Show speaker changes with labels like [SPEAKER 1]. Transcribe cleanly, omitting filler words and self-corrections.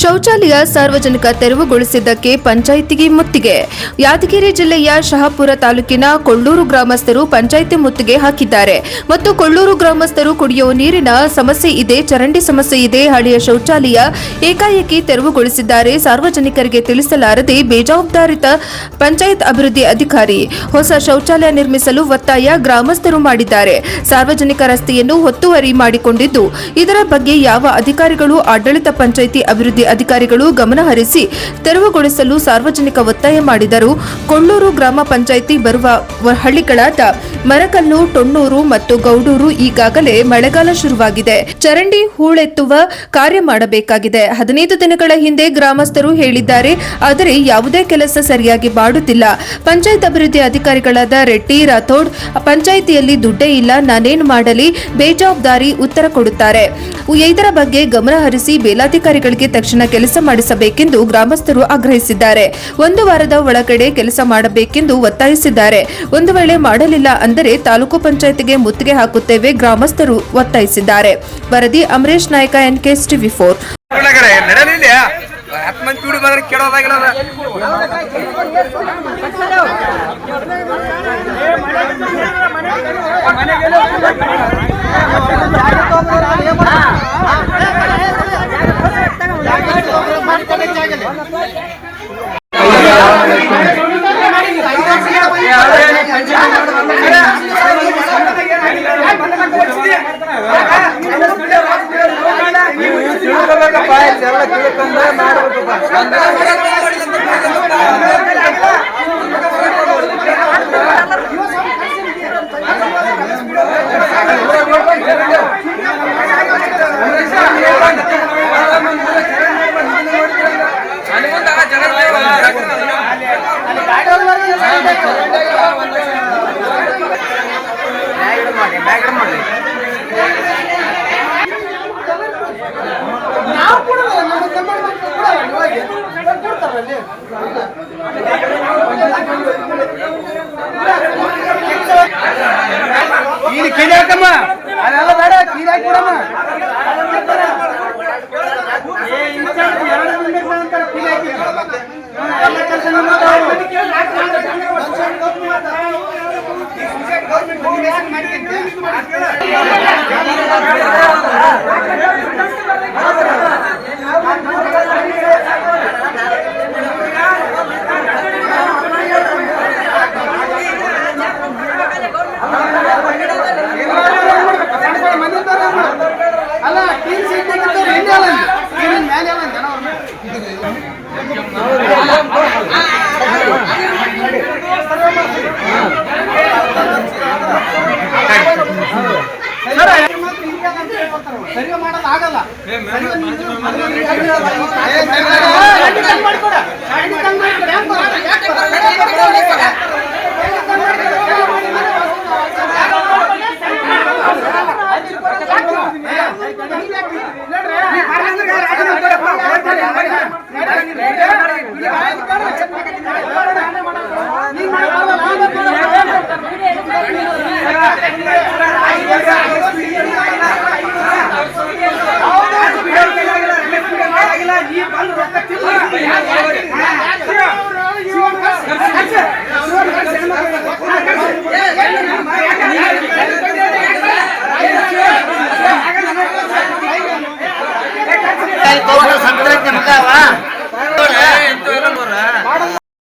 [SPEAKER 1] ಶೌಚಾಲಯ ಸಾರ್ವಜನಿಕ ತೆರವುಗೊಳಿಸಿದ್ದಕ್ಕೆ ಪಂಚಾಯಿತಿಗೆ ಮುತ್ತಿಗೆ. ಯಾದಗಿರಿ ಜಿಲ್ಲೆಯ ಶಹಾಪುರ ತಾಲೂಕಿನ ಕೊಳ್ಳೂರು ಗ್ರಾಮಸ್ಥರು ಪಂಚಾಯಿತಿ ಮುತ್ತಿಗೆ ಹಾಕಿದ್ದಾರೆ ಮತ್ತು ಕೊಳ್ಳೂರು ಗ್ರಾಮಸ್ಥರು ಕುಡಿಯುವ ನೀರಿನ ಸಮಸ್ಯೆ ಇದೆ, ಚರಂಡಿ ಸಮಸ್ಯೆ ಇದೆ, ಹಳೆಯ ಶೌಚಾಲಯ ಏಕಾಏಕಿ ತೆರವುಗೊಳಿಸಿದ್ದಾರೆ. ಸಾರ್ವಜನಿಕರಿಗೆ ತಿಳಿಸಲಾರದೆ ಬೇಜವಾಬ್ದಾರಿತ ಪಂಚಾಯತ್ ಅಭಿವೃದ್ಧಿ ಅಧಿಕಾರಿ ಹೊಸ ಶೌಚಾಲಯ ನಿರ್ಮಿಸಲು ಒತ್ತಾಯ ಗ್ರಾಮಸ್ಥರು ಮಾಡಿದ್ದಾರೆ. ಸಾರ್ವಜನಿಕ ರಸ್ತೆಯನ್ನು ಒತ್ತುವರಿ ಮಾಡಿಕೊಂಡಿದ್ದು, ಇದರ ಬಗ್ಗೆ ಯಾವ ಅಧಿಕಾರಿಗಳು, ಆಡಳಿತ ಪಂಚಾಯಿತಿ ಅಭಿವೃದ್ಧಿ ಅಧಿಕಾರಿಗಳು ಗಮನ ಹರಿಸಿ ತೆರವುಗೊಳಿಸಲು ಸಾರ್ವಜನಿಕ ಒತ್ತಾಯ ಮಾಡಿದರು. ಕೊಳ್ಳೂರು ಗ್ರಾಮ ಪಂಚಾಯಿತಿ ಬರುವ ಹಳ್ಳಿಗಳಾದ ಮರಕಲ್ಲು, ಟೊಣ್ಣೂರು ಮತ್ತು ಗೌಡೂರು ಈಗಾಗಲೇ ಮಳೆಗಾಲ ಶುರುವಾಗಿದೆ. ಚರಂಡಿ ಹೂಳೆತ್ತುವ ಕಾರ್ಯ ಮಾಡಬೇಕಾಗಿದೆ. 15 ದಿನಗಳ ಹಿಂದೆ ಗ್ರಾಮಸ್ಥರು ಹೇಳಿದ್ದಾರೆ, ಆದರೆ ಯಾವುದೇ ಕೆಲಸ ಸರಿಯಾಗಿ ಮಾಡುತ್ತಿಲ್ಲ. ಪಂಚಾಯತ್ ಅಭಿವೃದ್ಧಿ ಅಧಿಕಾರಿಗಳಾದ ರೆಡ್ಡಿ, ರಾಥೋಡ್ ಪಂಚಾಯಿತಿಯಲ್ಲಿ ದುಡ್ಡೇ ಇಲ್ಲ, ನಾನೇನು ಮಾಡಲಿ, ಬೇಜವಾಬ್ದಾರಿ ಉತ್ತರ ಕೊಡುತ್ತಾರೆ. ಇದರ ಬಗ್ಗೆ ಗಮನ ಹರಿಸಿ ಮೇಲಾಧಿಕಾರಿಗಳಿಗೆ ತಕ್ಷಣ ಕೆಲಸ ಮಾಡಿಸಬೇಕೆಂದು ಗ್ರಾಮಸ್ಥರು ಆಗ್ರಹಿಸಿದ್ದಾರೆ. 1 ವಾರದ ಒಳಗಡೆ ಕೆಲಸ ಮಾಡಬೇಕೆಂದು ಒತ್ತಾಯಿಸಿದ್ದಾರೆ. ಒಂದು ವೇಳೆ ಮಾಡಲಿಲ್ಲ ಅಂದರೆ ತಾಲೂಕು ಪಂಚಾಯತಿಗೆ ಮುತ್ತಿಗೆ ಹಾಕುತ್ತೇವೆ, ಗ್ರಾಮಸ್ಥರು ಒತ್ತಾಯಿಸಿದ್ದಾರೆ. ವರದಿ ಅಮರೇಶ್ ನಾಯಕ, NKS TV4.
[SPEAKER 2] ಈ